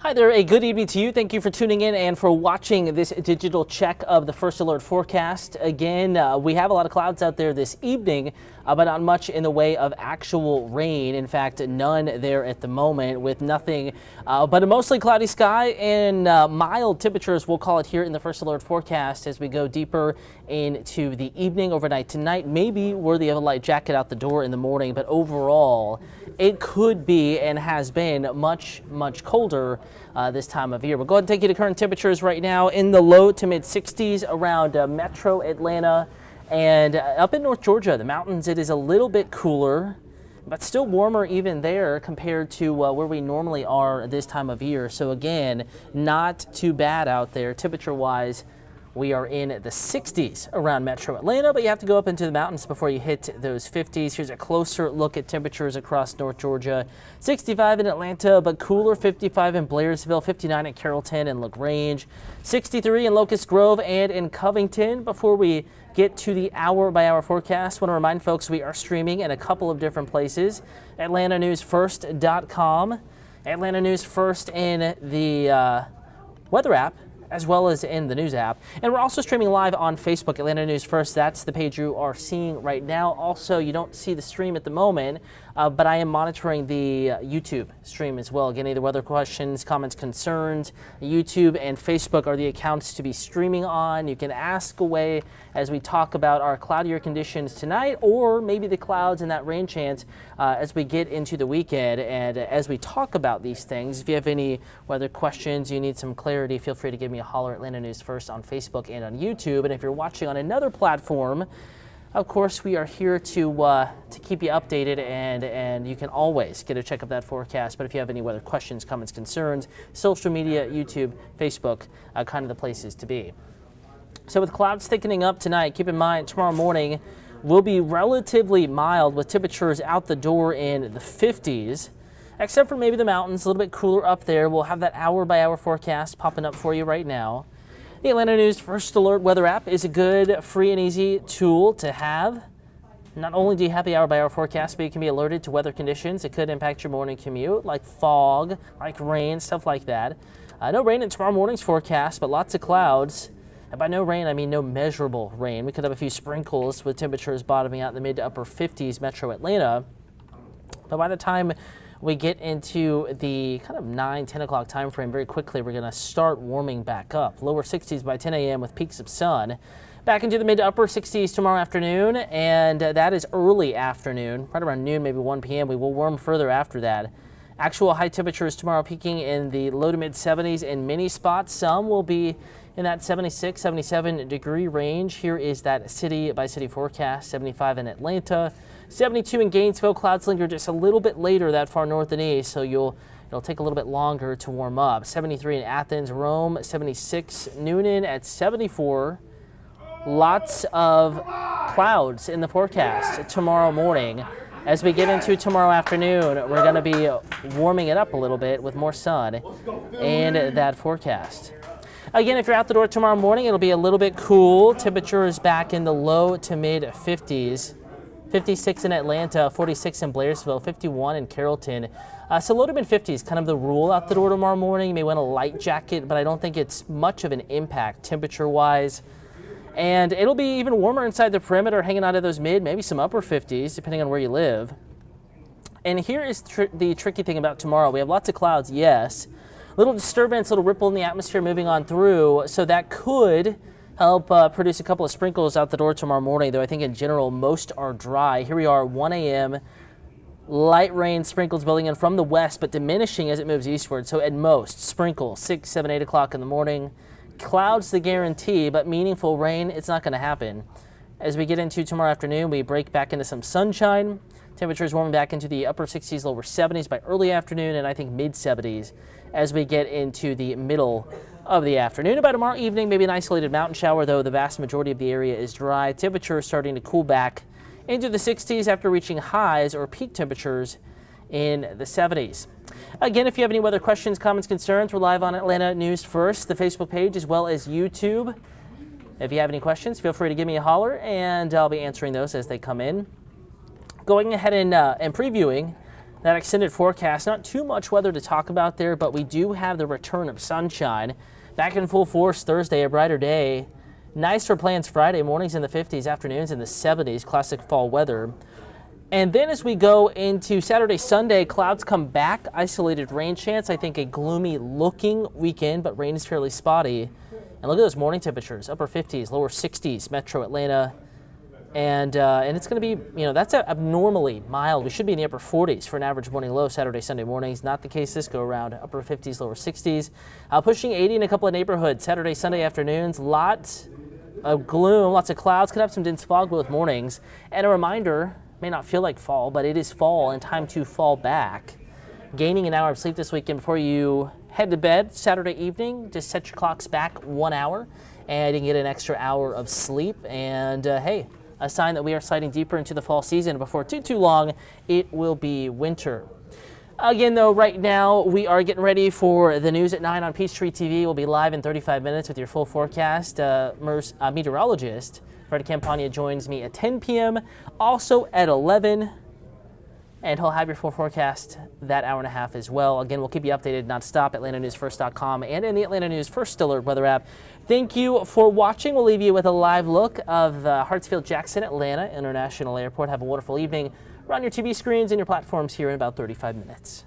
Hi there, a good evening to you. Thank you for tuning in and for watching this digital check of the first alert forecast. Again, we have a lot of clouds out there this evening, but not much in the way of actual rain. In fact, none there at the moment, with nothing but a mostly cloudy sky and mild temperatures, we'll call it, here in the first alert forecast as we go deeper into the evening, overnight tonight. Maybe worthy of a light jacket out the door in the morning, but overall it could be and has been much colder this time of year. We'll go ahead and take you to current temperatures right now in the low to mid 60s around metro Atlanta and up in North Georgia. The mountains, it is a little bit cooler, but still warmer even there compared to where we normally are this time of year. So again, not too bad out there temperature wise. We are in the 60s around metro Atlanta, but you have to go up into the mountains before you hit those 50s. Here's a closer look at temperatures across North Georgia. 65 in Atlanta, but cooler. 55 in Blairsville, 59 in Carrollton and LaGrange, 63 in Locust Grove and in Covington. Before we get to the hour-by-hour forecast, I want to remind folks we are streaming in a couple of different places. AtlantaNewsFirst.com, Atlanta News First in the weather app, as well as in the news app. And we're also streaming live on Facebook, Atlanta News First. That's the page you are seeing right now. Also, you don't see the stream at the moment, but I am monitoring the YouTube stream as well. Again, either weather questions, comments, concerns, YouTube and Facebook are the accounts to be streaming on. You can ask away as we talk about our cloudier conditions tonight, or maybe the clouds and that rain chance as we get into the weekend. And as we talk about these things, if you have any weather questions, you need some clarity, feel free to give me a holler. Atlanta News First on Facebook and on YouTube. And if you're watching on another platform, of course, we are here to keep you updated, and you can always get a check of that forecast. But if you have any weather questions, comments, concerns, social media, YouTube, Facebook, kind of the places to be. So with clouds thickening up tonight, keep in mind tomorrow morning will be relatively mild with temperatures out the door in the 50s, except for maybe the mountains, a little bit cooler up there. We'll have that hour-by-hour forecast popping up for you right now. The Atlanta News First Alert weather app is a good, free and easy tool to have. Not only do you have the hour-by-hour forecast, but you can be alerted to weather conditions that could impact your morning commute, like fog, like rain, stuff like that. No rain in tomorrow morning's forecast, but lots of clouds. And by no rain, I mean no measurable rain. We could have a few sprinkles with temperatures bottoming out in the mid to upper 50s metro Atlanta. But by the time we get into the kind of 9-10 o'clock time frame, very quickly we're going to start warming back up. Lower 60s by 10 a.m. with peaks of sun. Back into the mid to upper 60s tomorrow afternoon, and that is early afternoon, right around noon, maybe 1 p.m. We will warm further after that. Actual high temperatures tomorrow peaking in the low to mid 70s in many spots. Some will be in that 76, 77 degree range. Here is that city by city forecast. 75 in Atlanta, 72 in Gainesville. Clouds linger just a little bit later that far north and east, so it'll take a little bit longer to warm up. 73 in Athens, Rome, 76 Noonan at 74. Lots of clouds in the forecast tomorrow morning. As we get into tomorrow afternoon, we're going to be warming it up a little bit with more sun in that forecast. Again, if you're out the door tomorrow morning, it'll be a little bit cool. Temperature is back in the low to mid 50s. 56 in Atlanta, 46 in Blairsville, 51 in Carrollton. So low to mid 50s, kind of the rule out the door tomorrow morning. You may want a light jacket, but I don't think it's much of an impact temperature-wise. And it'll be even warmer inside the perimeter, hanging out of those mid, maybe some upper 50s, depending on where you live. And here is the tricky thing about tomorrow. We have lots of clouds, yes. Little disturbance, little ripple in the atmosphere moving on through, so that could help produce a couple of sprinkles out the door tomorrow morning, though I think in general most are dry. Here we are, 1 a.m., light rain sprinkles building in from the west, but diminishing as it moves eastward. So at most, sprinkles 6, 7, 8 o'clock in the morning. Clouds the guarantee, but meaningful rain, it's not going to happen. As we get into tomorrow afternoon, we break back into some sunshine. Temperatures warming back into the upper 60s, lower 70s by early afternoon, and I think mid 70s as we get into the middle of the afternoon. By tomorrow evening, maybe an isolated mountain shower, though the vast majority of the area is dry. Temperatures starting to cool back into the 60s after reaching highs or peak temperatures in the 70s. Again, if you have any weather questions, comments, concerns, we're live on Atlanta News First, the Facebook page, as well as YouTube. If you have any questions, feel free to give me a holler, and I'll be answering those as they come in. Going ahead and previewing that extended forecast. Not too much weather to talk about there, but we do have the return of sunshine. Back in full force Thursday, a brighter day. Nicer plans Friday, mornings in the 50s, afternoons in the 70s, classic fall weather. And then as we go into Saturday, Sunday, clouds come back, isolated rain chance. I think a gloomy looking weekend, but rain is fairly spotty. And look at those morning temperatures, upper 50s, lower 60s, metro Atlanta. And it's going to be, that's abnormally mild. We should be in the upper 40s for an average morning low Saturday, Sunday mornings. Not the case this go around. Upper 50s, lower 60s. Pushing 80 in a couple of neighborhoods. Saturday, Sunday afternoons. Lots of gloom, lots of clouds. Could have some dense fog both mornings. And a reminder, may not feel like fall, but it is fall and time to fall back. Gaining an hour of sleep this weekend before you head to bed Saturday evening. Just set your clocks back 1 hour and you can get an extra hour of sleep. And hey, a sign that we are sliding deeper into the fall season. Before too long, it will be winter. Again, though, right now we are getting ready for the news at 9 on Peachtree TV. We'll be live in 35 minutes with your full forecast. Meteorologist Fred Campagna joins me at 10 p.m., also at 11, and he'll have your full forecast that hour and a half as well. Again, we'll keep you updated nonstop at AtlantaNewsFirst.com and in the Atlanta News First Alert weather app. Thank you for watching. We'll leave you with a live look of Hartsfield-Jackson Atlanta International Airport. Have a wonderful evening. We're on your TV screens and your platforms here in about 35 minutes.